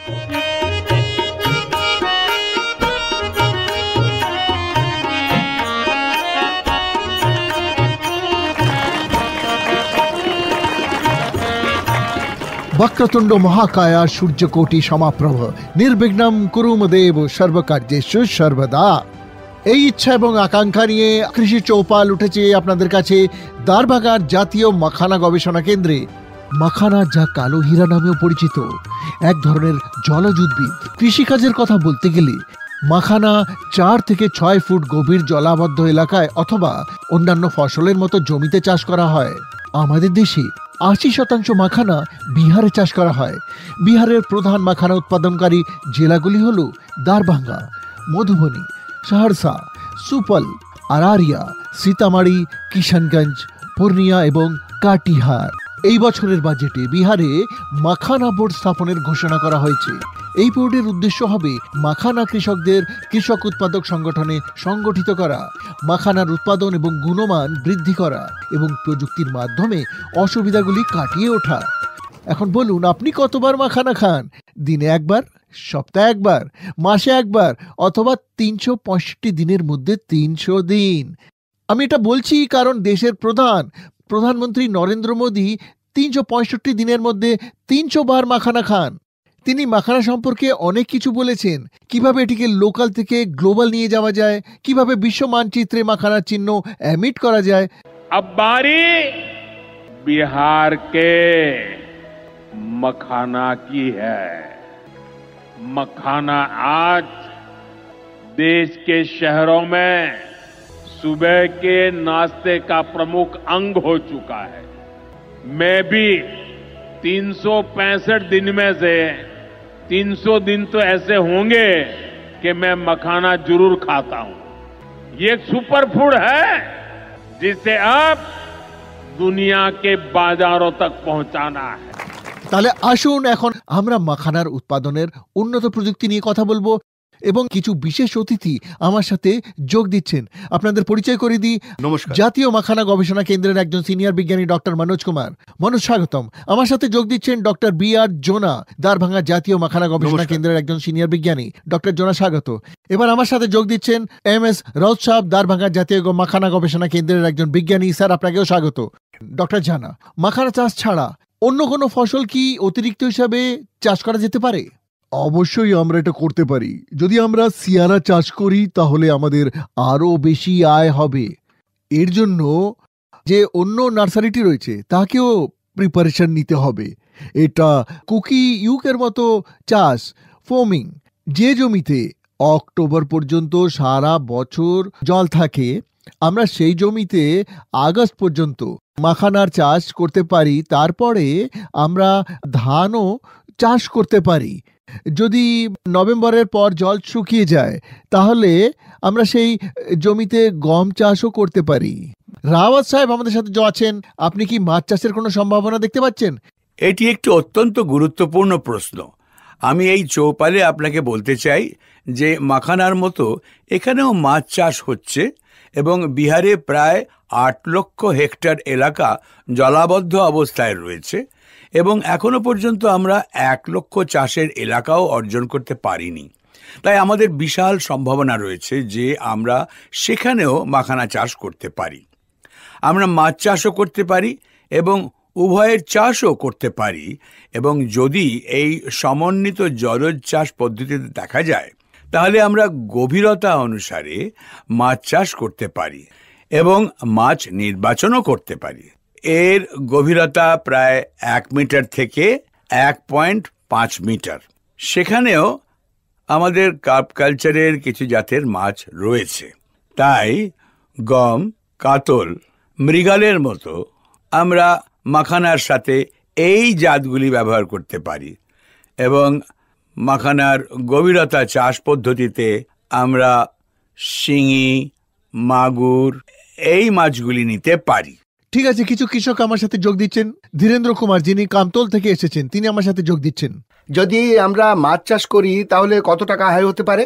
বক্রতুণ্ড মহাকায়া সূর্যকোটি সমাপ্রভ নির্বিঘ্নম কুরুমদেব সর্বকার্যেষু সর্বদা। এই ইচ্ছা এবং আকাঙ্ক্ষা নিয়ে কৃষি চৌপাল উঠেছে আপনাদের কাছে দ্বারভাঙার জাতীয় মাখানা গবেষণা কেন্দ্রে। মাখানা, যা কালো হীরা নামেও পরিচিত, এক ধরনের জলজ উদ্ভিদ। কৃষিকাজের কথা বলতে গেলে মাখানা 4 থেকে 6 ফুট গভীর জলাবদ্ধ এলাকায় অথবা অন্যান্য ফসলের মতো জমিতে চাষ করা হয়। আমাদের দেশে 80% মাখানা বিহারে চাষ করা হয়। বিহারের প্রধান মাখানা উৎপাদনকারী জেলাগুলি হল দ্বারভাঙ্গা, মধুবনী, সহরসা, সুপল, আরারিয়া, সীতামাড়ি, কিষানগঞ্জ, পূর্ণিয়া এবং কাটিহার। এই বছরের বাজেটে বিহারে মাখানা বোর্ড স্থাপনের ঘোষণা করা হয়েছে। এই বোর্ডের উদ্দেশ্য হবে মাখানা কৃষকদের কৃষক উৎপাদক সংগঠনে সংগঠিত করা, মাখানার উৎপাদন এবং গুণমান বৃদ্ধি করা এবং প্রযুক্তির মাধ্যমে অসুবিধাগুলি কাটিয়ে ওঠা। এখন বলুন, আপনি কতবার মাখানা খান? দিনে একবার, সপ্তাহে একবার, মাসে একবার, অথবা 365 দিনের মধ্যে 300 দিন? আমি এটা বলছি কারণ দেশের প্রধানমন্ত্রী নরেন্দ্র মোদী 365 দিনের মধ্যে 300 বার মাখানা খান। তিনি মাখানা সম্পর্কে অনেক কিছু বলেছেন, কিভাবে এটিকে লোকাল থেকে গ্লোবাল নিয়ে যাওয়া যায়, কিভাবে বিশ্ব মানচিত্রে মাখানার চিহ্ন এমিট করা যায়। अब बारी बिहार के मखाना की है। मखाना आज देश के शहरों में सुबह के नाश्ते का प्रमुख अंग हो चुका है। मैं भी 365 दिन में से 300 दिन तो ऐसे होंगे कि मैं मखाना जरूर खाता हूं। ये एक सुपर फूड है जिसे अब दुनिया के बाजारों तक पहुंचाना है। তাহলে আসুন এখন আমরা মাখানার উৎপাদনের উন্নত প্রযুক্তি নিয়ে কথা বলবো এবং কিছু বিশেষ অতিথি আমার সাথে যোগ দিচ্ছেন। আপনাদের পরিচয় করে দিই। নমস্কার। জাতীয় মাখানা গবেষণা কেন্দ্রের একজন সিনিয়র বিজ্ঞানী ডক্টর মনোজ কুমার। মনোজ, স্বাগতম। আমার সাথে যোগ দিচ্ছেন ডক্টর বি.আর. জোনা, দ্বারভাঙা জাতীয় মাখানা গবেষণা কেন্দ্রের একজন সিনিয়র বিজ্ঞানী। ডক্টর জোনা, স্বাগত। এবার আমার সাথে যোগ দিচ্ছেন এম.এস. রাউত সাহেব, দ্বারভাঙা জাতীয় মাখানা গবেষণা কেন্দ্রের একজন বিজ্ঞানী। স্যার, আপনাকেও স্বাগত। ডক্টর জানা, মাখানা চাষ ছাড়া অন্য কোনো ফসল কি অতিরিক্ত হিসাবে চাষ করা যেতে পারে? অবশ্যই আমরা এটা করতে পারি। যদি আমরা সিয়ারা চাষ করি তাহলে আমাদের আরো বেশি আয় হবে। এর জন্য যে অন্য নার্সারিটি রয়েছে তাকেও প্রিপারেশন নিতে হবে। এটা কুকি ইউকের মতো চাষ, ফোমিং। যে জমিতে অক্টোবর পর্যন্ত সারা বছর জল থাকে, আমরা সেই জমিতে আগস্ট পর্যন্ত মাখানার চাষ করতে পারি। তারপরে আমরা ধানও চাষ করতে পারি। যদি নভেম্বরের পর জল শুকিয়ে যায় তাহলে আমরা সেই জমিতে গম চাষও করতে পারি। রাওয়াত সাহেব আমাদের সাথে আছেন। আপনি কি মাছ চাষের কোনো সম্ভাবনা দেখতে পাচ্ছেন? এটি একটি অত্যন্ত গুরুত্বপূর্ণ প্রশ্ন। আমি এই চৌপালে আপনাকে বলতে চাই যে মাখানার মতো এখানেও মাছ চাষ হচ্ছে এবং বিহারে প্রায় 8 লক্ষ হেক্টর এলাকা জলাবদ্ধ অবস্থায় রয়েছে এবং এখনো পর্যন্ত আমরা 1 লক্ষ চাষের এলাকাও অর্জন করতে পারিনি। তাই আমাদের বিশাল সম্ভাবনা রয়েছে যে আমরা সেখানেও মাখানা চাষ করতে পারি। আমরা মাছ চাষও করতে পারি এবং উভয়ের চাষও করতে পারি এবং যদি এই সমন্বিত জলজ চাষ পদ্ধতিতে দেখা যায় তাহলে আমরা গভীরতা অনুসারে মাছ চাষ করতে পারি এবং মাছ নির্বাচনও করতে পারি। এর গভীরতা প্রায় 1 মিটার থেকে 1.5 মিটার। সেখানেও আমাদের কার্প কালচারের কিছু জাতের মাছ রয়েছে। তাই গম, কাতল, মৃগেলের মতো আমরা মাখানার সাথে এই জাতগুলি ব্যবহার করতে পারি এবং মাখানার গভীরতা চাষ পদ্ধতিতে আমরা শিঙি, মাগুর এই মাছগুলি নিতে পারি। ঠিক আছে, কিছু কৃষক আমার সাথে যোগ দিচ্ছেন। ধীরেন্দ্র কুমার, যিনি কামতল থেকে এসেছেন, তিনি আমার সাথে যোগ দিচ্ছেন। যদি আমরা মাছ চাষ করি তাহলে কত টাকা আয় হতে পারে?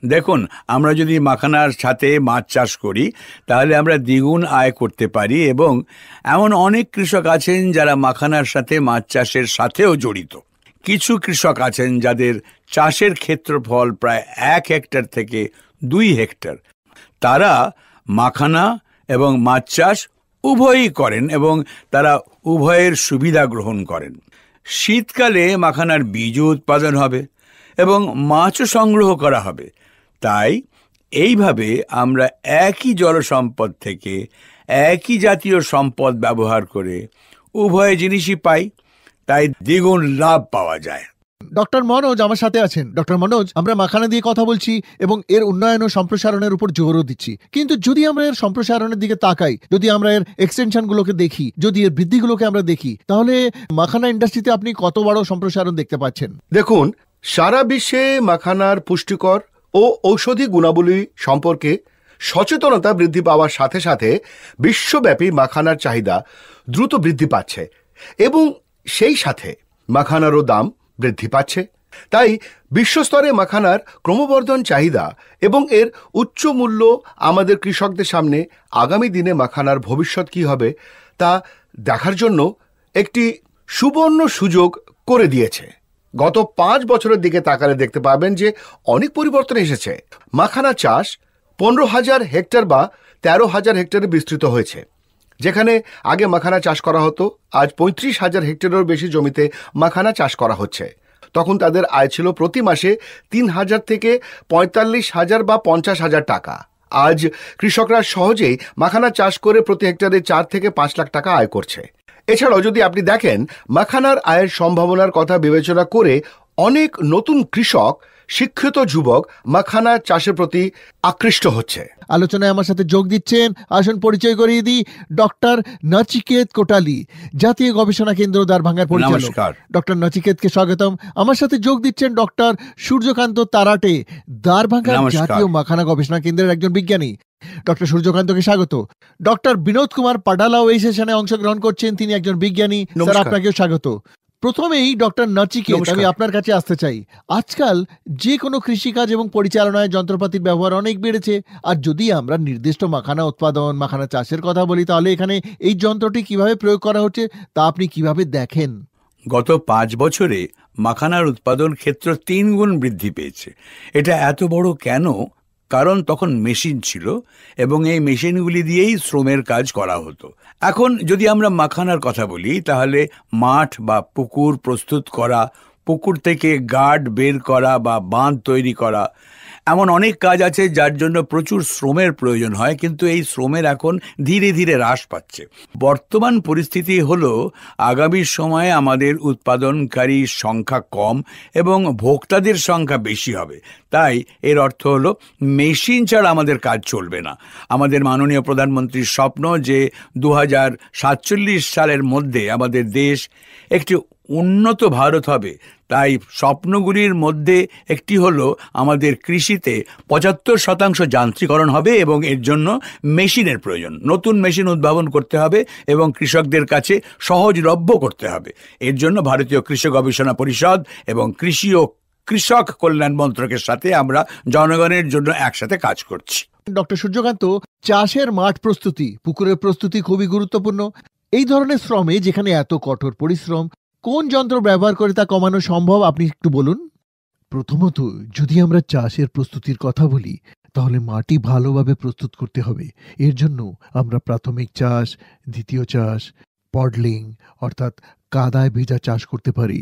দেখুন, আমরা যদি মাখানার সাথে মাছ চাষ করি তাহলে আমরা দ্বিগুণ আয় করতে পারি এবং এমন অনেক কৃষক আছেন যারা মাখানার সাথে মাছ চাষের সাথেও জড়িত। কিছু কৃষক আছেন যাদের চাষের ক্ষেত্রফল প্রায় 1 হেক্টর থেকে 2 হেক্টর। তারা মাখানা এবং মাছ চাষ উভয়ই করেন এবং তারা উভয়ের সুবিধা গ্রহণ করেন। শীতকালে মাখানার বীজও উৎপাদন হবে এবং মাছও সংগ্রহ করা হবে। তাই এইভাবে আমরা একই জলসম্পদ থেকে একই জাতীয় সম্পদ ব্যবহার করে উভয় জিনিসই পাই, তাই দ্বিগুণ লাভ পাওয়া যায়। ডক্টর মনোজ আমার সাথে আছেন। ডক্টর মনোজ, আমরা মাখানা দিয়ে কথা বলছি এবং এর উন্নয়ন ও সম্প্রসারণের উপর জোরও দিচ্ছি, কিন্তু যদি আমরা এর সম্প্রসারণের দিকে তাকাই, যদি আমরা এর এক্সটেনশন গুলোকে দেখি, যদি এর বৃদ্ধিগুলোকে আমরা দেখি, তাহলে মাখানা ইন্ডাস্ট্রিতে আপনি কত বড় সম্প্রসারণ দেখতে পাচ্ছেন? দেখুন, সারা বিশ্বে মাখানার পুষ্টিকর ও ঔষধি গুণাবলী সম্পর্কে সচেতনতা বৃদ্ধি পাওয়ার সাথে সাথে বিশ্বব্যাপী মাখানার চাহিদা দ্রুত বৃদ্ধি পাচ্ছে এবং সেই সাথে মাখানারও দাম বৃদ্ধি পাচ্ছে। তাই বিশ্বস্তরে মাখানার ক্রমবর্ধন চাহিদা এবং এর উচ্চ মূল্য আমাদের কৃষকদের সামনে আগামী দিনে মাখানার ভবিষ্যৎ কী হবে তা দেখার জন্য একটি সুবর্ণ সুযোগ করে দিয়েছে। গত 5 বছরের দিকে তাকালে দেখতে পাবেন যে অনেক পরিবর্তন এসেছে। মাখানা চাষ 15,000 হেক্টর বা 13,000 হেক্টরে বিস্তৃত হয়েছে। যেখানে আগে মাখানা চাষ করা হতো, আজ 35,000 হেক্টরেরও বেশি জমিতে মাখানা চাষ করা হচ্ছে। তখন তাদের আয় ছিল প্রতি মাসে 3,000 থেকে 45,000 বা 50,000 টাকা। আজ কৃষকরা সহজেই মাখানা চাষ করে প্রতি হেক্টরে 4 থেকে 5 লাখ টাকা আয় করছে। এছাড়াও যদি আপনি দেখেন, মাখানার আয়ের সম্ভাবনার কথা বিবেচনা করে অনেক নতুন কৃষক, শিক্ষিত যুবক মাখানা চাষের প্রতি আকৃষ্ট হচ্ছে। আলোচনায় আমার সাথে যোগ দিচ্ছেন, আসুন পরিচয় করিয়ে দিই, ডক্টর নচিকেত কোটালি, জাতীয় গবেষণা কেন্দ্র দ্বারভাঙ্গার পরিচালক। নমস্কার। ডক্টর নচিকেতকে স্বাগতম। আমার সাথে যোগ দিচ্ছেন ডক্টর সূর্যকান্ত তারাটে, দ্বারভাঙ্গার নমস্কার। জাতীয় মাখানা গবেষণা কেন্দ্রের একজন বিজ্ঞানী। ডক্টর সূর্যকান্তকে স্বাগত। ডক্টর বিনোদ কুমার পাডালাও এই সেশনে অংশগ্রহণ করছেন, তিনি একজন বিজ্ঞানী। স্যার, নমস্কার। আপনাকেও স্বাগত। প্রথমেই ডক্টর নচিকেত, নমস্কার। আমি আপনার কাছে আসতে চাই। আজকাল যে কোনো কৃষিকাজ এবং পরিচালনায় যন্ত্রপাতির ব্যবহার অনেক বেড়েছে, আর যদি আমরা নির্দিষ্ট মাখানা উৎপাদন, মাখানা চাষের কথা বলি, তাহলে এখানে এই যন্ত্রটি কিভাবে প্রয়োগ করা হচ্ছে তা আপনি কিভাবে দেখেন? গত 5 বছরে মাখানার উৎপাদন ক্ষেত্র 3 গুণ বৃদ্ধি পেয়েছে। এটা এত বড় কেন? কারণ তখন মেশিন ছিল এবং এই মেশিনগুলি দিয়েই শ্রমের কাজ করা হতো। এখন যদি আমরা মাখানার কথা বলি, তাহলে মাঠ বা পুকুর প্রস্তুত করা, পুকুর থেকে গার্ড বের করা বা বাঁধ তৈরি করা, এমন অনেক কাজ আছে যার জন্য প্রচুর শ্রমের প্রয়োজন হয়, কিন্তু এই শ্রমের এখন ধীরে ধীরে হ্রাস পাচ্ছে। বর্তমান পরিস্থিতি হলো, আগামী সময়ে আমাদের উৎপাদনকারীর সংখ্যা কম এবং ভোক্তাদের সংখ্যা বেশি হবে। তাই এর অর্থ হলো মেশিন ছাড়া আমাদের কাজ চলবে না। আমাদের মাননীয় প্রধানমন্ত্রীর স্বপ্ন যে 2047 সালের মধ্যে আমাদের দেশ একটি উন্নত ভারত হবে। তাই স্বপ্নগুলির মধ্যে একটি হলো আমাদের কৃষিতে 75% যান্ত্রিকরণ হবে এবং এর জন্য মেশিনের প্রয়োজন। নতুন মেশিন উদ্ভাবন করতে হবে এবং কৃষকদের কাছে সহজলভ্য করতে হবে। এর জন্য ভারতীয় কৃষি গবেষণা পরিষদ এবং কৃষি ও কৃষক কল্যাণ মন্ত্রকের সাথে আমরা জনগণের জন্য একসাথে কাজ করছি। ডক্টর সূর্যকান্ত, চাষের মাঠ প্রস্তুতি, পুকুরের প্রস্তুতি খুবই গুরুত্বপূর্ণ। এই ধরনের শ্রমে যেখানে এত কঠোর পরিশ্রম, কোন যন্ত্র ব্যবহার করে তা কমানো সম্ভব, আপনি একটু বলুন। প্রথমত, যদি আমরা চাষের প্রস্তুতির কথা বলি, তাহলে মাটি ভালোভাবে প্রস্তুত করতে হবে। এর জন্য আমরা প্রাথমিক চাষ, দ্বিতীয় চাষ, পডলিং অর্থাৎ কাদায় ভেজা চাষ করতে পারি।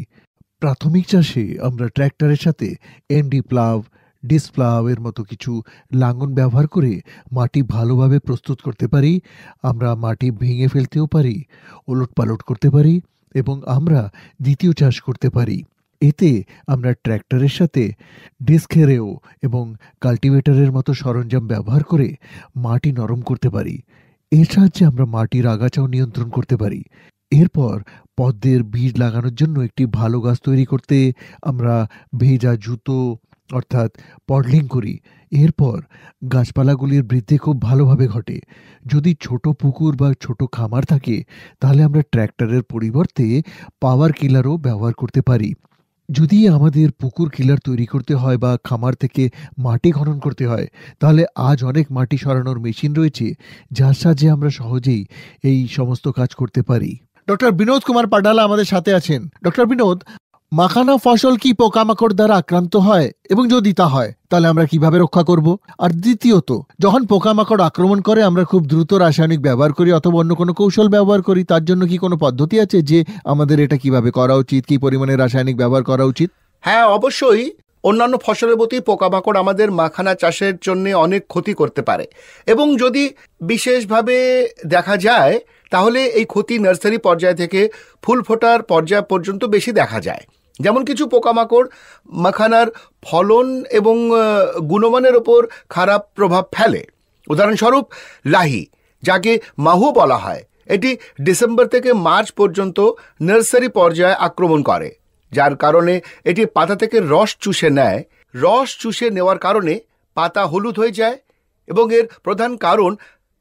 প্রাথমিক চাষে আমরা ট্র্যাক্টরের সাথে এনডি প্লাভ, ডিস্ক প্লাভ এর মতো কিছু লাঙল ব্যবহার করে মাটি ভালোভাবে প্রস্তুত করতে পারি। আমরা মাটি ভেঙে ফেলতেও পারি, ওলটপালট করতে পারি এবং আমরা দ্বিতীয় চাষ করতে পারি। এতে আমরা ট্র্যাক্টরের সাথে ডিস্ক হেরেও এবং কাল্টিভেটরের মতো সরঞ্জাম ব্যবহার করে মাটি নরম করতে পারি। এর সাহায্যে আমরা মাটির আগাছাও নিয়ন্ত্রণ করতে পারি। এরপর পদ্মের বীজ লাগানোর জন্য একটি ভালো গাছ তৈরি করতে আমরা ভেজা জুতো অর্থাৎ পডলিং করি। এরপর গাছপালাগুলির বৃদ্ধি খুব ভালোভাবে ঘটে। যদি ছোট পুকুর বা ছোট খামার থাকে, তাহলে আমরা ট্র্যাক্টরের পরিবর্তে পাওয়ার কিলারও ব্যবহার করতে পারি। যদি আমাদের পুকুর কিলার তৈরি করতে হয় বা খামার থেকে মাটি খনন করতে হয়, তাহলে আজ অনেক মাটি সরানোর মেশিন রয়েছে, যার সাহায্যে আমরা সহজেই এই সমস্ত কাজ করতে পারি। ডক্টর বিনোদ কুমার পাডালা আমাদের সাথে আছেন। ডক্টর বিনোদ, মাখানা ফসল কি পোকামাকড় দ্বারা আক্রান্ত হয়, এবং যদি তা হয় তাহলে আমরা কিভাবে রক্ষা করব? আর দ্বিতীয়ত, যখন পোকামাকড় আক্রমণ করে আমরা খুব দ্রুত রাসায়নিক ব্যবহার করি অথবা অন্য কোনো কৌশল ব্যবহার করি, তার জন্য কি কোনো পদ্ধতি আছে যে আমাদের এটা কিভাবে করা উচিত, কি পরিমাণে রাসায়নিক ব্যবহার করা উচিত? হ্যাঁ, অবশ্যই। অন্যান্য ফসলের প্রতি পোকামাকড় আমাদের মাখানা চাষের জন্য অনেক ক্ষতি করতে পারে, এবং যদি বিশেষভাবে দেখা যায় তাহলে এই ক্ষতি নার্সারি পর্যায় থেকে ফুল ফোটার পর্যায় পর্যন্ত বেশি দেখা যায়। যেমন কিছু পোকামাকড় মাখানার ফলন এবং গুণমানের ওপর খারাপ প্রভাব ফেলে। উদাহরণস্বরূপ লাহি, যাকে মাহু বলা হয়, এটি ডিসেম্বর থেকে মার্চ পর্যন্ত নার্সারি পর্যায়ে আক্রমণ করে, যার কারণে এটি পাতা থেকে রস চুষে নেয়। রস চুষে নেওয়ার কারণে পাতা হলুদ হয়ে যায়, এবং এর প্রধান কারণ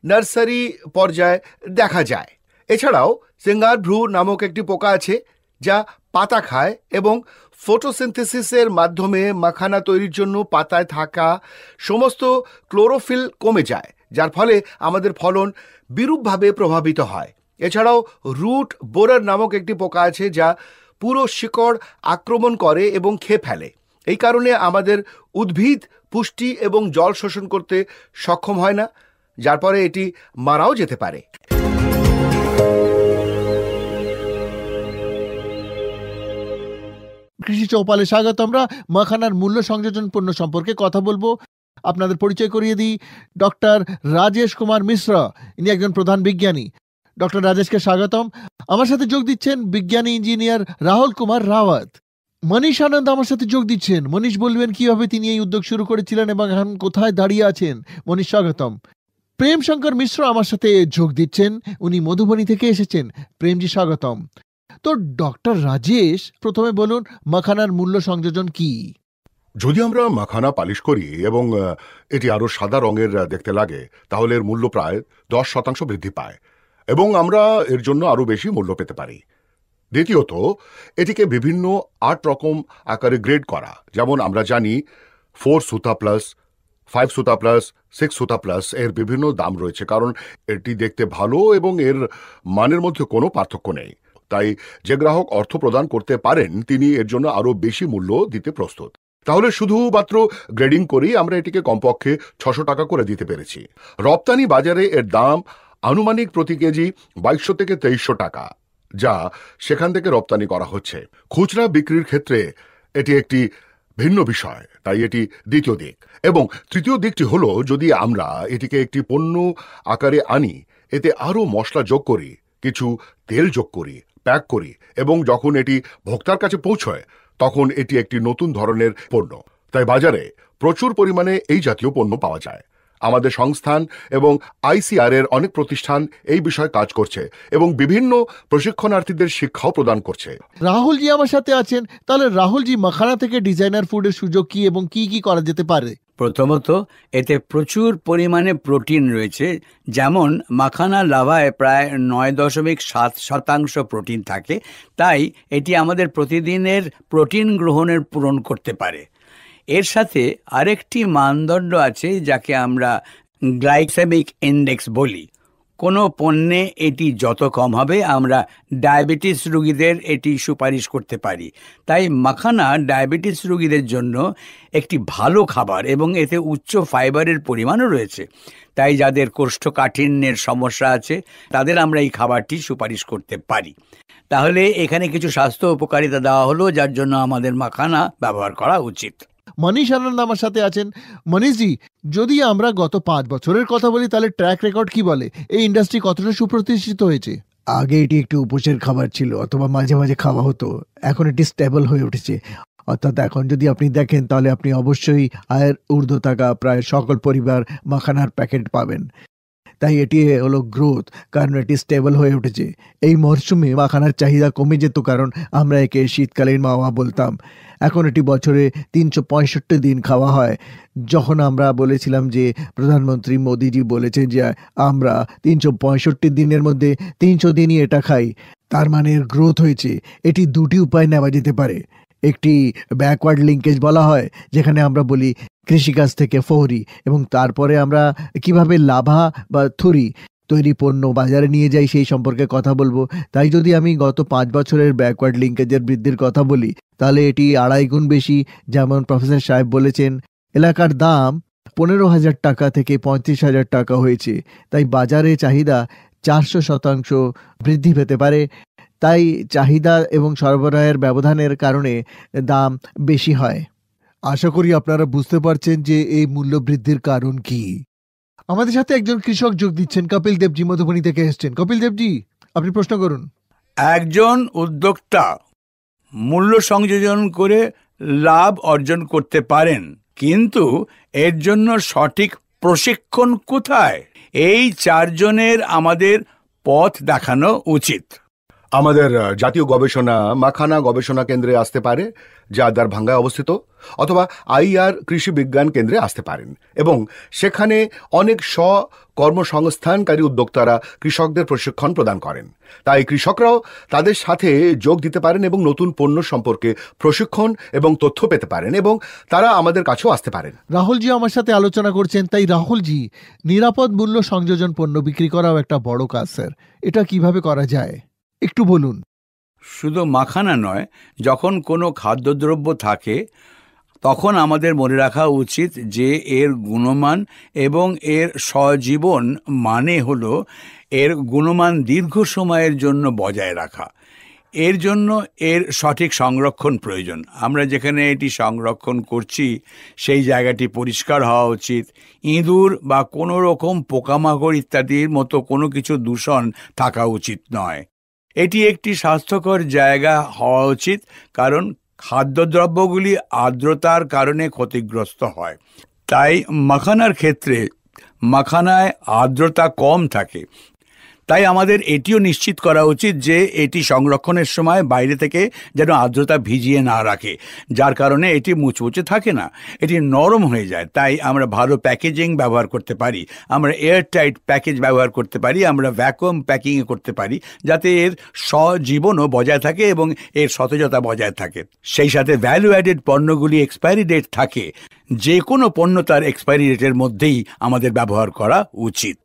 নার্সারি পর্যায়ে দেখা যায়। এছাড়াও সিঙ্গার ভ্রু নামক একটি পোকা আছে যা পাতা খায় এবং ফটোসিনথেসিসের মাধ্যমে মাখানা তৈরির জন্য পাতায় থাকা সমস্ত ক্লোরোফিল কমে যায়, যার ফলে আমাদের ফলন বিরূপভাবে প্রভাবিত হয়। এছাড়াও রুট বোরার নামক একটি পোকা আছে যা পুরো শিকড় আক্রমণ করে এবং খেয়ে ফেলে। এই কারণে আমাদের উদ্ভিদ পুষ্টি এবং জল শোষণ করতে সক্ষম হয় না, যার পরে এটি মারাও যেতে পারে। কৃষি চৌপালে স্বাগত। আমরা মাখানার মূল্য সংযোজন পণ্য সম্পর্কে কথা বলবো। আপনাদের পরিচয় করিয়ে দিই, ডক্টর রাজেশ কুমার মিশ্র, ইনি একজন প্রধান বিজ্ঞানী। ডক্টর রাজেশকে স্বাগতম। আমার সাথে যোগ দিচ্ছেন বিজ্ঞানী ইঞ্জিনিয়ার রাহুল কুমার রাওয়াত। মনীষ আনন্দ আমার সাথে যোগ দিচ্ছেন। মনীষ বলবেন কিভাবে তিনি এই উদ্যোগ শুরু করেছিলেন এবং এখন কোথায় দাঁড়িয়ে আছেন। মনীষ, স্বাগতম। প্রেম শঙ্কর মিশ্র আমার সাথে যোগ দিচ্ছেন, উনি মধুবনী থেকে এসেছেন। প্রেমজি, স্বাগতম। তো ডক্টর রাজেশ, প্রথমে বলুন মাখানার মূল্য সংযোজন কি? যদি আমরা মাখানা পালিশ করি এবং এটি আরো সাদা রঙের দেখতে লাগে, তাহলে এর মূল্য প্রায় 10% বৃদ্ধি পায় এবং আমরা এর জন্য আরো বেশি মূল্য পেতে পারি। দ্বিতীয়ত, এটিকে বিভিন্ন 8 রকম আকারে গ্রেড করা, যেমন আমরা জানি 4 সুতা প্লাস, 5 সুতা প্লাস, 6 সুতা প্লাস, এর বিভিন্ন দাম রয়েছে, কারণ এটি দেখতে ভালো এবং এর মানের মধ্যে কোনো পার্থক্য নেই। তাই যে গ্রাহক অর্থ প্রদান করতে পারেন তিনি এর জন্য আরো বেশি মূল্য দিতে প্রস্তুত। তাহলে শুধুমাত্র গ্রেডিং করেই আমরা এটিকে কমপক্ষে 600 টাকা করে দিতে পেরেছি। রপ্তানি বাজারে এর দাম আনুমানিক প্রতি কেজি 2200 থেকে 2300 টাকা, যা সেখান থেকে রপ্তানি করা হচ্ছে। খুচরা বিক্রির ক্ষেত্রে এটি একটি ভিন্ন বিষয়, তাই এটি দ্বিতীয় দিক। এবং তৃতীয় দিকটি হলো, যদি আমরা এটিকে একটি পণ্য আকারে আনি, এতে আরো মশলা যোগ করি, কিছু তেল যোগ করি, প্যাক করি, এবং যখন এটি ভোক্তার কাছে পৌঁছয় তখন এটি একটি নতুন ধরনের পণ্য। তাই বাজারে প্রচুর পরিমাণে এই জাতীয় পণ্য পাওয়া যায়। আমাদের সংস্থান এবং ICR এর অনেক প্রতিষ্ঠান এই বিষয়ে কাজ করছে এবং বিভিন্ন প্রশিক্ষণার্থীদের শিক্ষাও প্রদান করছে। রাহুলজি আমার সাথে আছেন। তাহলে রাহুলজি, মাখানা থেকে ডিজাইনার ফুডের সুযোগ কি এবং কি কি করা যেতে পারে? প্রথমত, এতে প্রচুর পরিমাণে প্রোটিন রয়েছে। যেমন মাখানা লাভায় প্রায় 9.7% প্রোটিন থাকে, তাই এটি আমাদের প্রতিদিনের প্রোটিন গ্রহণের পূরণ করতে পারে। এর সাথে আরেকটি মানদণ্ড আছে যাকে আমরা গ্লাইসেমিক ইন্ডেক্স বলি। কোনো পণ্যে এটি যত কম হবে আমরা ডায়াবেটিস রোগীদের এটি সুপারিশ করতে পারি। তাই মাখানা ডায়াবেটিস রোগীদের জন্য একটি ভালো খাবার এবং এতে উচ্চ ফাইবারের পরিমাণও রয়েছে। তাই যাদের কোষ্ঠকাঠিন্যের সমস্যা আছে তাদের আমরা এই খাবারটি সুপারিশ করতে পারি। তাহলে এখানে কিছু স্বাস্থ্য উপকারিতা দেওয়া হলো, যার জন্য আমাদের মাখানা ব্যবহার করা উচিত। মনীষ আনন্দ আমার সাথে আছেন। মনীষজি, যদি আমরা গত 5 বছরের কথা বলি তাহলে ট্র্যাক রেকর্ড কি বলে? এই ইন্ডাস্ট্রি কতটা সুপ্রতিষ্ঠিত হয়েছে? আগে এটি একটি উপোসের খাবার ছিল অথবা মাঝে মাঝে খাওয়া হতো, এখন এটি স্টেবল হয়ে উঠেছে। অর্থাৎ এখন যদি আপনি দেখেন তাহলে আপনি অবশ্যই আয়ের ঊর্ধ্ব থাকা প্রায় সকল পরিবার মাখানার প্যাকেট পাবেন। তাই এটি হলো গ্রোথ, কারণ এটি স্টেবল হয়ে উঠেছে। এই মরশুমে মাখানার চাহিদা কমে যেত, কারণ আমরা একে শীতকালীন মাওয়া বলতাম। এখন এটি বছরে 365 দিন খাওয়া হয়। যখন আমরা বলেছিলাম যে প্রধানমন্ত্রী মোদিজি বলেছেন যে আমরা 365 দিনের মধ্যে 300 দিনই এটা খাই, তার মানে এর গ্রোথ হয়েছে। এটি দুটি উপায় নেওয়া যেতে পারে। একটি ব্যাকওয়ার্ড লিঙ্কেজ বলা হয়, যেখানে আমরা বলি কৃষিকাজ থেকে ফহরি, এবং তারপরে আমরা কিভাবে লাভা বা থুরি তৈরি পণ্য বাজারে নিয়ে যাই সেই সম্পর্কে কথা বলবো। তাই যদি আমি গত 5 বছরের ব্যাকওয়ার্ড লিঙ্কেজের বৃদ্ধির কথা বলি তাহলে এটি 2.5 গুণ বেশি। যেমন প্রফেসর সাহেব বলেছেন, এলাকার দাম 15,000 টাকা থেকে 35,000 টাকা হয়েছে, তাই বাজারে চাহিদা 400% বৃদ্ধি পেতে পারে। তাই চাহিদা এবং সরবরাহের ব্যবধানের কারণে দাম বেশি হয়। আশা করি আপনারা বুঝতে পারছেন যে এই মূল্য বৃদ্ধির কারণ কি। আমাদের সাথে একজন কৃষক যোগ দিচ্ছেন, কপিল দেবজি মধুবনী থেকে এসেছেন। কপিল দেবজি, আপনি প্রশ্ন করুন। একজন উদ্যোক্তা মূল্য সংযোজন করে লাভ অর্জন করতে পারেন, কিন্তু এর জন্য সঠিক প্রশিক্ষণ কোথায়? এই 4 জনের আমাদের পথ দেখানো উচিত। আমাদের জাতীয় গবেষণা মাখানা গবেষণা কেন্দ্রে আসতে পারে, যা দারভাঙ্গায় অবস্থিত, অথবা আইআর কৃষি বিজ্ঞান কেন্দ্রে আসতে পারেন, এবং সেখানে অনেক কর্মসংস্থানকারী উদ্যোক্তারা কৃষকদের প্রশিক্ষণ প্রদান করেন। তাই কৃষকরাও তাদের সাথে যোগ দিতে পারেন এবং নতুন পণ্য সম্পর্কে প্রশিক্ষণ এবং তথ্য পেতে পারেন, এবং তারা আমাদের কাছেও আসতে পারেন। রাহুলজি আমার সাথে আলোচনা করছেন। তাই রাহুলজি, নিরাপদ মূল্য সংযোজন পণ্য বিক্রি করাও একটা বড় কাজ স্যার, এটা কিভাবে করা যায় একটু বলুন। শুধু মাখানা নয়, যখন কোনো খাদ্যদ্রব্য থাকে তখন আমাদের মনে রাখা উচিত যে এর গুণমান এবং এর সজীবন মানে হলো এর গুণমান দীর্ঘ সময়ের জন্য বজায় রাখা। এর জন্য এর সঠিক সংরক্ষণ প্রয়োজন। আমরা যেখানে এটি সংরক্ষণ করছি সেই জায়গাটি পরিষ্কার হওয়া উচিত। ইঁদুর বা কোনো রকম পোকামাকড় ইত্যাদির মতো কোনো কিছু দূষণ থাকা উচিত নয়। এটি একটি স্বাস্থ্যকর জায়গা হওয়া উচিত, কারণ খাদ্যদ্রব্যগুলি আর্দ্রতার কারণে ক্ষতিগ্রস্ত হয়। তাই মাখানার ক্ষেত্রে মাখানায় আর্দ্রতা কম থাকে। তাই আমাদের এটিও নিশ্চিত করা উচিত যে এটি সংরক্ষণের সময় বাইরে থেকে যেন আর্দ্রতা ভিজিয়ে না রাখে, যার কারণে এটি মুচমুচে থাকে না, এটি নরম হয়ে যায়। তাই আমরা ভালো প্যাকেজিং ব্যবহার করতে পারি, আমরা এয়ারটাইট প্যাকেজ ব্যবহার করতে পারি, আমরা ভ্যাকুয়াম প্যাকিংয়ে করতে পারি, যাতে এর সজীবনও বজায় থাকে এবং এর সতেজতা বজায় থাকে। সেই সাথে ভ্যালু অ্যাডেড পণ্যগুলি এক্সপায়ারি ডেট থাকে, যে কোনো পণ্য তার এক্সপায়ারি ডেটের মধ্যেই আমাদের ব্যবহার করা উচিত।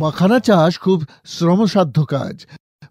মাখানা চাষ খুব শ্রমসাধ্য কাজ।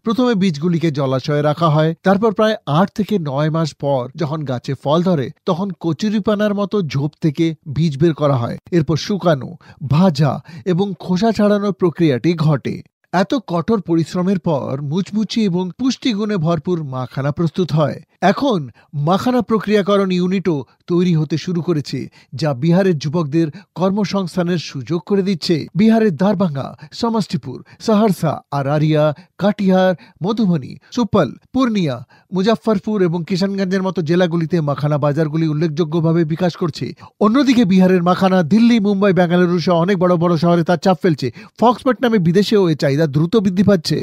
প্রথমে বীজগুলিকে জলাশয়ে রাখা হয়, তারপর প্রায় 8 থেকে 9 মাস পর যখন গাছে ফল ধরে তখন কচুরিপানার মতো ঝোপ থেকে বীজ বের করা হয়। এরপর শুকানো, ভাজা এবং খোসা ছাড়ানোর প্রক্রিয়াটি ঘটে। এত কঠোর পরিশ্রমের পর মুচমুচি এবং পুষ্টিগুণে ভরপুর মাখানা প্রস্তুত হয়। এখন মাখানা প্রক্রিয়াকরণ ইউনিটও তৈরি হতে শুরু করেছে, যা বিহারের যুবকদের কর্মসংস্থানের সুযোগ করে দিচ্ছে। বিহারের দারভাঙ্গা, সমষ্টিপুর, সহরসা, আরারিয়া, কাটিহার, মধুবনী, সুপল, পূর্ণিয়া, মুজাফফরপুর এবং কিষানগঞ্জের মতো জেলাগুলিতে মাখানা বাজারগুলি উল্লেখযোগ্যভাবে বিকাশ করছে। অন্যদিকে বিহারের মাখানা দিল্লি, মুম্বাই, বেঙ্গালুরু সহ অনেক বড় বড় শহরে তার চাপ ফেলছে। ফক্সপেট নামে বিদেশেও এর চাহিদা দ্রুত বৃদ্ধি পাচ্ছে।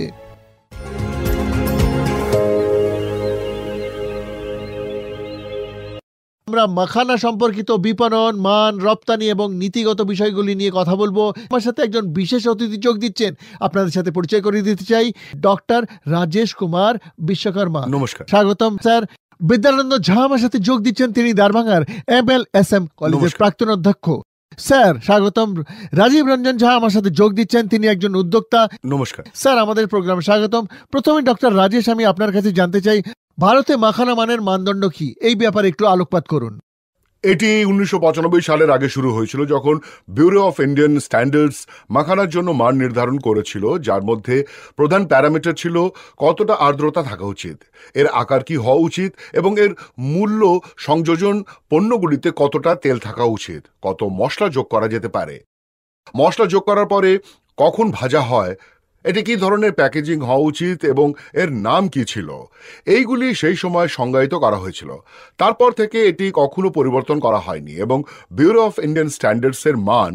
আমরা মাখানা সম্পর্কিত বিপণন, মান, রপ্তানি এবং নীতিগত বিষয়গুলি নিয়ে কথা বলবো। আমার সাথে একজন বিশেষ অতিথি যোগ দিচ্ছেন, আপনাদের সাথে পরিচয় করিয়ে দিতে চাই। ডক্টর রাজেশ কুমার বিশ্বকর্মা। নমস্কার। স্বাগতম স্যার। বিদ্যানন্দ ঝা আমার সাথে যোগ দিচ্ছেন, তিনি দারভাঙ্গার MLSM কলেজের প্রাক্তন অধ্যক্ষ। স্যার স্বাগতম। রাজীব রঞ্জন ঝা আমার সাথে যোগ দিচ্ছেন, তিনি একজন উদ্যোক্তা। নমস্কার স্যার, আমাদের প্রোগ্রামে স্বাগতম। প্রথমে ডক্টর রাজেশ, আমি আপনার কাছে জানতে চাই ভারতে মাখানা মানের মানদণ্ড কি, এই ব্যাপারে একটু আলোকপাত করুন। এটি 1995 সালের আগে শুরু হয়েছিল, যখন ব্যুরো অফ ইন্ডিয়ান স্ট্যান্ডার্ডস মাখানার জন্য মান নির্ধারণ করেছিল, যার মধ্যে প্রধান প্যারামিটার ছিল কতটা আর্দ্রতা থাকা উচিত, এর আকার কি হওয়া উচিত এবং এর মূল্য সংযোজন পণ্যগুলিতে কতটা তেল থাকা উচিত, কত মশলা যোগ করা যেতে পারে, মশলা যোগ করার পরে কখন ভাজা হয়, এটি কি ধরনের প্যাকেজিং হওয়া উচিত এবং এর নাম কি ছিল, এইগুলি সেই সময় সংজ্ঞায়িত করা হয়েছিল। তারপর থেকে এটি কখনো পরিবর্তন করা হয়নি এবং ব্যুরো অফ ইন্ডিয়ান স্ট্যান্ডার্ডসের মান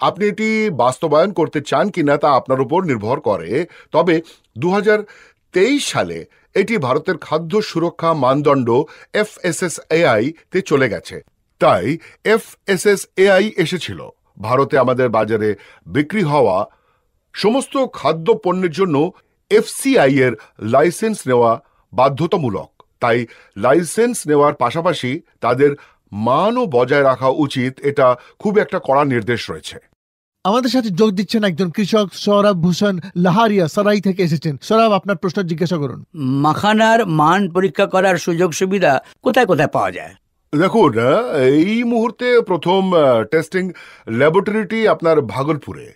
আপনি এটি বাস্তবায়ন করতে চান কিনা তা আপনার উপর নির্ভর করে। তবে 2023 সালে এটি ভারতের খাদ্য সুরক্ষা মানদণ্ড FSSAI তে চলে গেছে। তাই FSSAI এসেছিল ভারতে আমাদের বাজারে বিক্রি হওয়া সমস্ত খাদ্য পণ্যের জন্য FCI এর লাইসেন্স নেওয়া বাধ্যতামূলক। তাই লাইসেন্স নেওয়ার পাশাপাশি তাদের মানও বজায় রাখা উচিত, এটা খুব একটা কড়া নির্দেশ রয়েছে। আমাদের সাথে যোগ দিচ্ছেন একজন কৃষক সৌরভ ভূষণ লাহারিয়া সারাই থেকে এসেছেন। সৌরভ, আপনার প্রশ্ন জিজ্ঞাসা করুন। মাখানার মান পরীক্ষা করার সুযোগ সুবিধা কোথায় কোথায় পাওয়া যায়? দেখুন, এই মুহূর্তে প্রথম টেস্টিং ল্যাবরেটরিটি আপনার ভাগলপুরে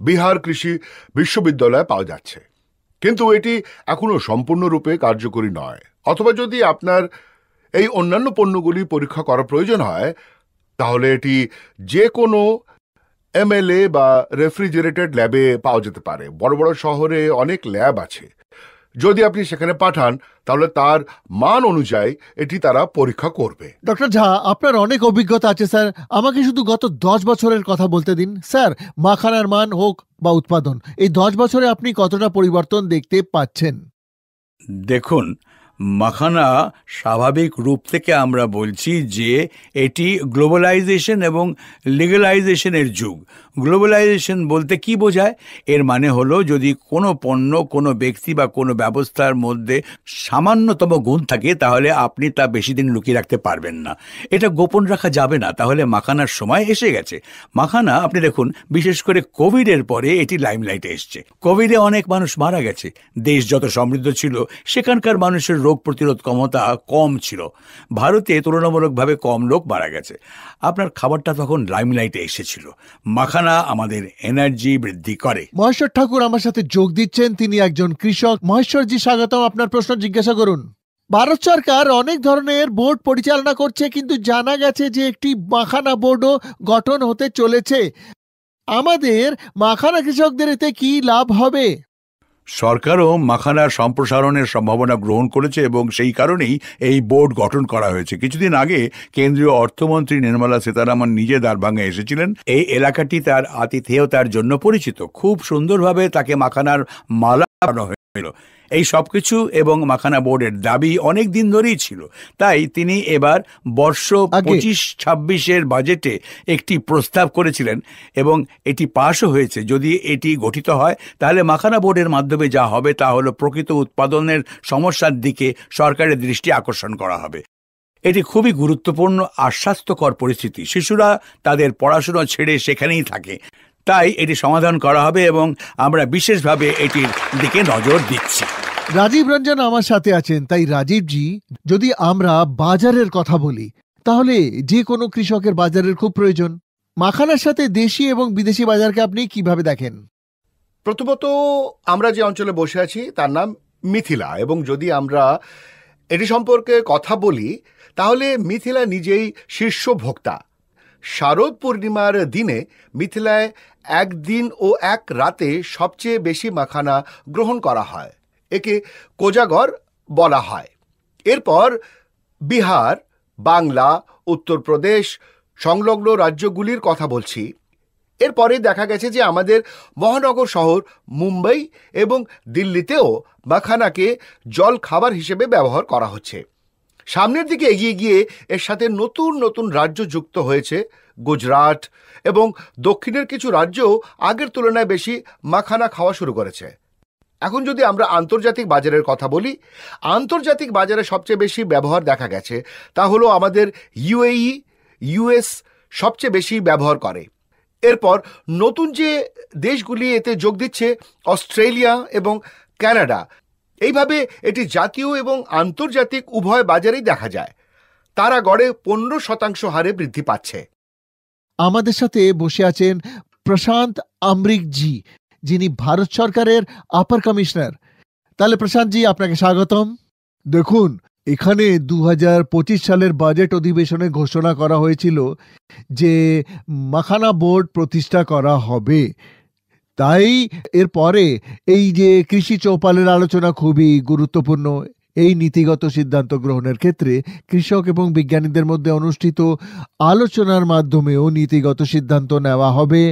বিহার কৃষি বিশ্ববিদ্যালয়ে পাওয়া যাচ্ছে, কিন্তু এটি এখনো সম্পূর্ণরূপে কার্যকরী নয়। অথবা যদি আপনার এই অন্যান্য পণ্যগুলি পরীক্ষা করার প্রয়োজন হয়, তাহলে এটি যে কোনো এমএলএ বা রেফ্রিজারেটেড ল্যাবে পাওয়া যেতে পারে। বড় বড় শহরে অনেক ল্যাব আছে, যদি আপনি সেখানে পাঠান তাহলে তার মান অনুযায়ী এটি তারা পরীক্ষা করবে। ডক্টর ঝা, আপনার অনেক অভিজ্ঞতা আছে স্যার, আমাকে শুধু গত 10 বছরের কথা বলতে দিন। স্যার, মাখানার মান হোক বা উৎপাদন, এই 10 বছরে আপনি কতটা পরিবর্তন দেখতে পাচ্ছেন? দেখুন, মাখানা স্বাভাবিক রূপ থেকে আমরা বলছি যে এটি গ্লোবালাইজেশন এবং লিগালাইজেশনের যুগ। গ্লোবালাইজেশন বলতে কি বোঝায়? এর মানে হলো যদি কোনো পণ্য, কোনো ব্যক্তি বা কোনো ব্যবস্থার মধ্যে সামান্যতম গুণ থাকে তাহলে আপনি তা বেশি দিন লুকিয়ে রাখতে পারবেন না, এটা গোপন রাখা যাবে না। তাহলে মাখানার সময় এসে গেছে। মাখানা আপনি দেখুন, বিশেষ করে কোভিডের পরে এটি লাইমলাইটে এসছে। কোভিডে অনেক মানুষ মারা গেছে। দেশ যত সমৃদ্ধ ছিল সেখানকার মানুষের রোগ প্রতিরোধ ক্ষমতা কম ছিল। ভারতে তুলনামূলকভাবে কম লোক মারা গেছে। আপনার খাবারটা তখন লাইমলাইটে এসেছিল। মাখানা আমাদের এনার্জি বৃদ্ধি করে। মহেশ্বর ঠাকুর আমার সাথে যোগ দিচ্ছেন, তিনি একজন কৃষক। মহেশ্বরজি, স্বাগতম, আপনার প্রশ্ন জিজ্ঞাসা করুন। ভারত সরকার অনেক ধরনের বোর্ড পরিচালনা করছে, কিন্তু জানা গেছে যে একটি মাখানা বোর্ডও গঠন হতে চলেছে। আমাদের মাখানা কৃষকদের এতে কি লাভ হবে? সরকারও মাখানার সম্প্রসারণের সম্ভাবনা গ্রহণ করেছে এবং সেই কারণেই এই বোর্ড গঠন করা হয়েছে। কিছুদিন আগে কেন্দ্রীয় অর্থমন্ত্রী নির্মলা সীতারামন নিজে দ্বারভাঙে এসেছিলেন। এই এলাকাটি তার আতিথেয়তার জন্য পরিচিত। খুব সুন্দরভাবে তাকে মাখানার মালা বানানো হয়েছিল। এই সবকিছু এবং মাখানা বোর্ডের দাবি অনেক দিন ধরেই ছিল। তাই তিনি এবার বর্ষ 25-26-এর বাজেটে একটি প্রস্তাব করেছিলেন এবং এটি পাশও হয়েছে। যদি এটি গঠিত হয় তাহলে মাখানা বোর্ডের মাধ্যমে যা হবে তা হলো প্রকৃত উৎপাদনের সমস্যার দিকে সরকারের দৃষ্টি আকর্ষণ করা হবে। এটি খুবই গুরুত্বপূর্ণ আর স্বাস্থ্যকর পরিস্থিতি। শিশুরা তাদের পড়াশোনা ছেড়ে সেখানেই থাকে, তাই এটি সমাধান করা হবে এবং আমরা বিশেষভাবে এটির দিকে নজর দিচ্ছি। রাজীব রঞ্জন আমার সাথে আছেন। তাই রাজীবজি, যদি আমরা বাজারের কথা বলি তাহলে যে কোনো কৃষকের বাজারের খুব প্রয়োজন। মাখানার সাথে দেশি এবং বিদেশি বাজারকে আপনি কিভাবে দেখেন? প্রথমত, আমরা যে অঞ্চলে বসে আছি তার নাম মিথিলা, এবং যদি আমরা এটি সম্পর্কে কথা বলি তাহলে মিথিলা নিজেই শীর্ষ ভোক্তা। শারদ পূর্ণিমার দিনে মিথিলায় একদিন ও এক রাতে সবচেয়ে বেশি মাখানা গ্রহণ করা হয়। একে কোজাগর বলা হয়। এরপর বিহার, বাংলা, উত্তরপ্রদেশ সংলগ্ন রাজ্যগুলির কথা বলছি। এরপরে দেখা গেছে যে আমাদের মহানগর শহর মুম্বাই এবং দিল্লিতেও মাখানাকে জল খাবার হিসেবে ব্যবহার করা হচ্ছে। সামনের দিকে এগিয়ে গিয়ে এর সাথে নতুন নতুন রাজ্য যুক্ত হয়েছে। গুজরাট এবং দক্ষিণের কিছু রাজ্যও আগের তুলনায় বেশি মাখানা খাওয়া শুরু করেছে। এখন যদি আমরা আন্তর্জাতিক বাজারের কথা বলি, আন্তর্জাতিক বাজারে সবচেয়ে বেশি ব্যবহার দেখা গেছে তা হলো আমাদের ইউএই, ইউএস সবচেয়ে বেশি ব্যবহার করে। এরপর নতুন যে দেশগুলি এতে যোগ দিচ্ছে, অস্ট্রেলিয়া এবং কানাডা। এইভাবে এটি জাতীয় এবং আন্তর্জাতিক উভয় বাজারেই দেখা যায়। তারা গড়ে 15% হারে বৃদ্ধি পাচ্ছে। আমাদের সাথে বসে আছেন প্রশান্ত আমরিক জি, যিনি ভারত সরকারের আপার কমিশনার। তাহলে প্রশান্ত জি, আপনাকে স্বাগতম। দেখুন, এখানে 2025 সালের বাজেট অধিবেশনে ঘোষণা করা হয়েছিল যে মাখানা বোর্ড প্রতিষ্ঠা করা হবে। তাই এরপরে এই যে কৃষি চৌপালের আলোচনা খুবই গুরুত্বপূর্ণ। এই নীতিগত সিদ্ধান্ত গ্রহণের ক্ষেত্রে কৃষক এবং বিজ্ঞানীদের মধ্যে অনুষ্ঠিত আলোচনার মাধ্যমেও নীতিগত সিদ্ধান্ত নেওয়া হবে।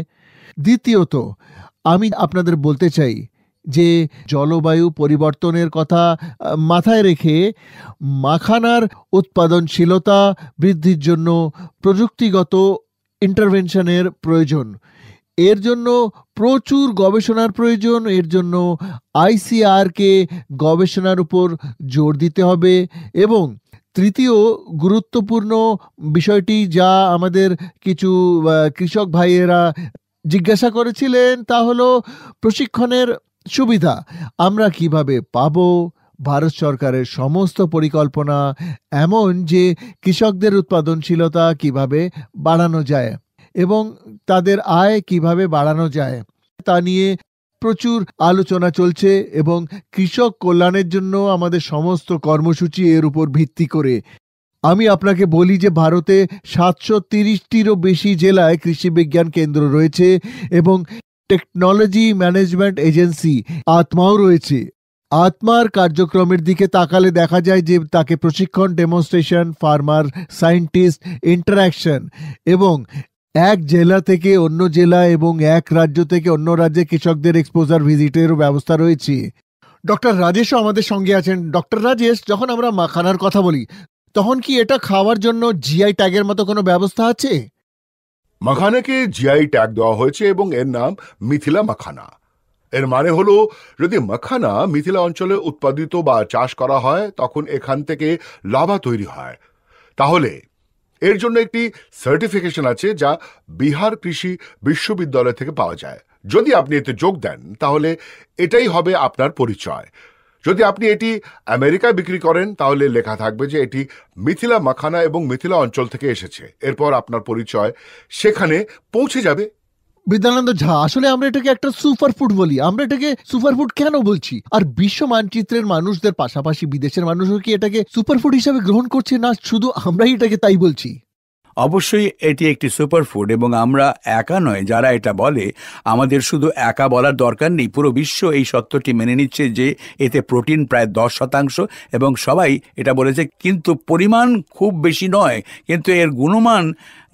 দ্বিতীয়ত, আমি আপনাদের বলতে চাই যে জলবায়ু পরিবর্তনের কথা মাথায় রেখে মাখানার উৎপাদনশীলতা বৃদ্ধির জন্য প্রযুক্তিগত ইন্টারভেনশনের প্রয়োজন। এর জন্য প্রচুর গবেষণার প্রয়োজন। এর জন্য আইসিআরকে গবেষণার উপর জোর দিতে হবে এবং তৃতীয় গুরুত্বপূর্ণ বিষয়টি যা আমাদের কিছু কৃষক ভাইয়েরা জিজ্ঞাসা করেছিলেন তা হলো প্রশিক্ষণের সুবিধা আমরা কিভাবে পাবো। ভারত সরকারের সমস্ত পরিকল্পনা এমন যে কৃষকদের উৎপাদনশীলতা কিভাবে বাড়ানো যায় এবং তাদের আয় কিভাবে বাড়ানো যায় তা নিয়ে প্রচুর আলোচনা চলছে এবং কৃষক কল্যাণের জন্য আমাদের সমস্ত কর্মসূচি এর উপর ভিত্তি করে। আমি আপনাকে বলি যে ভারতে 730টিরও বেশি জেলায় কৃষি বিজ্ঞান কেন্দ্র রয়েছে এবং টেকনোলজি ম্যানেজমেন্ট এজেন্সি আত্মাও রয়েছে। আত্মার কার্যক্রমের দিকে তাকালে দেখা যায় যে তাকে প্রশিক্ষণ, ডেমনস্ট্রেশন, ফার্মার সায়েন্টিস্ট ইন্টারাকশন এবং এক জেলা থেকে অন্য জেলা এবং এক রাজ্য থেকে অন্য রাজ্যে কৃষকদের এক্সপোজার ভিজিটেরও ব্যবস্থা রয়েছে। ডক্টর রাজেশও আমাদের সঙ্গে আছেন। ডক্টর রাজেশ, যখন আমরা মাখানার কথা বলি তখন কি এটা খাওয়ার জন্য জিআই ট্যাগের মতো কোনো ব্যবস্থা আছে? মাখানাকে জিআই ট্যাগ দেওয়া হয়েছে এবং এর নাম মিথিলা মাখানা। এর মানে হলো যদি মাখানা মিথিলা অঞ্চলে উৎপাদিত বা চাষ করা হয় তখন এখান থেকে লাভা তৈরি হয়। তাহলে এর জন্য একটি সার্টিফিকেশন আছে যা বিহার কৃষি বিশ্ববিদ্যালয় থেকে পাওয়া যায়। যদি আপনি এতে যোগ দেন তাহলে এটাই হবে আপনার পরিচয়। যদি আপনি এটি আমেরিকায় বিক্রি করেন তাহলে লেখা থাকবে যে এটি মিথিলা মাখানা এবং মিথিলা অঞ্চল থেকে এসেছে। এরপর আপনার পরিচয় সেখানে পৌঁছে যাবে। বিদ্যানন্দ ঝা, আসলে আমরা এটাকে একটা সুপারফুড বলি। আমরা এটাকে সুপারফুড কেন বলছি? আর বিশ্ব মানচিত্রের মানুষদের পাশাপাশি বিদেশের মানুষও কি এটাকে সুপারফুড হিসাবে গ্রহণ করছে, না শুধু আমরাই এটাকে তাই বলছি? অবশ্যই এটি একটি সুপারফুড এবং আমরা একা নয় যারা এটা বলে। আমাদের শুধু একা বলার দরকার নেই, পুরো বিশ্ব এই সত্যটি মেনে নিচ্ছে যে এতে প্রোটিন প্রায় 10% এবং সবাই এটা বলেছে। কিন্তু পরিমাণ খুব বেশি নয়, কিন্তু এর গুণমান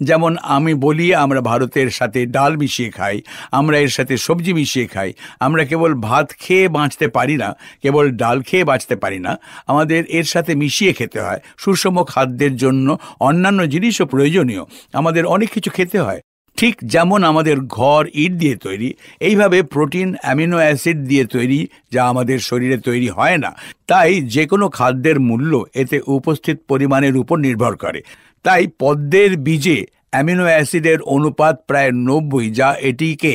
যেমন আমি বলি আমরা ভারতের সাথে ডাল মিশিয়ে খাই, আমরা এর সাথে সবজি মিশিয়ে খাই। আমরা কেবল ভাত খেয়ে বাঁচতে পারি না, কেবল ডাল খেয়ে বাঁচতে পারি না, আমাদের এর সাথে মিশিয়ে খেতে হয়। সুষম খাদ্যের জন্য অন্যান্য জিনিসও প্রয়োজনীয়, আমাদের অনেক কিছু খেতে হয়। ঠিক যেমন আমাদের ঘর ইট দিয়ে তৈরি, এইভাবে প্রোটিন অ্যামিনো অ্যাসিড দিয়ে তৈরি যা আমাদের শরীরে তৈরি হয় না। তাই যে কোনো খাদ্যের মূল্য এতে উপস্থিত পরিমাণের উপর নির্ভর করে। তাই পদ্মের বীজে অ্যামিনো অ্যাসিডের অনুপাত প্রায় 90, যা এটিকে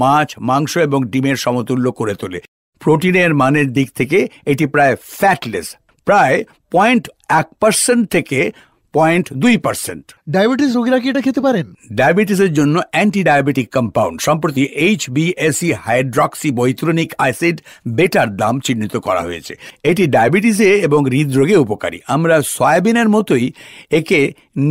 মাছ, মাংস এবং ডিমের সমতুল্য করে তোলে। প্রোটিনের মানের দিক থেকে এটি প্রায় ফ্যাটলেস, প্রায় 0.1% থেকে 0.2%। ডায়াবেটিস রোগীরা কি এটা খেতে পারেন? ডায়াবেটিসের জন্য অ্যান্টি ডায়াবেটিক কম্পাউন্ড সম্প্রতি HbSE হাইড্রক্সি বৈতরণিক অ্যাসিড বেটার দাম চিহ্নিত করা হয়েছে। এটি ডায়াবেটিসে এবং হৃদরোগে উপকারী। আমরা সয়াবিনের মতোই একে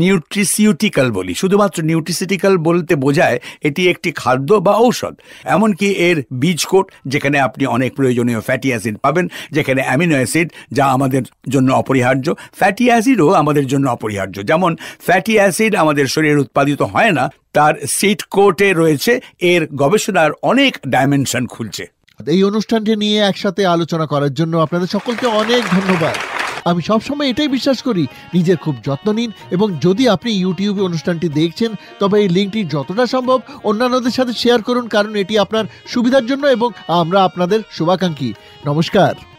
নিউট্রিসিউটিক্যাল বলি। শুধুমাত্র নিউট্রিসিউটিক্যাল বলতে বোঝায় এটি একটি খাদ্য বা ঔষধ। এমনকি এর বীজকোট, যেখানে আপনি অনেক প্রয়োজনীয় ফ্যাটি অ্যাসিড পাবেন, যেখানে অ্যামিনো অ্যাসিড যা আমাদের জন্য অপরিহার্য, ফ্যাটি অ্যাসিডও আমাদের জন্য অপরিহার্য। যেমন ফ্যাটি অ্যাসিড আমাদের শরীরে উৎপাদিত হয় না, তার সিড কোটে রয়েছে। এর গবেষণার অনেক ডাইমেনশন খুলছে। এই অনুষ্ঠানটি নিয়ে একসাথে আলোচনা করার জন্য আপনাদের সকলকে অনেক ধন্যবাদ। আমি সবসময় এটাই বিশ্বাস করি, নিজের খুব যত্ন নিন এবং যদি আপনি ইউটিউবে অনুষ্ঠানটি দেখছেন তবে এই লিঙ্কটি যতটা সম্ভব অন্যান্যদের সাথে শেয়ার করুন, কারণ এটি আপনার সুবিধার জন্য এবং আমরা আপনাদের শুভাকাঙ্ক্ষী। নমস্কার।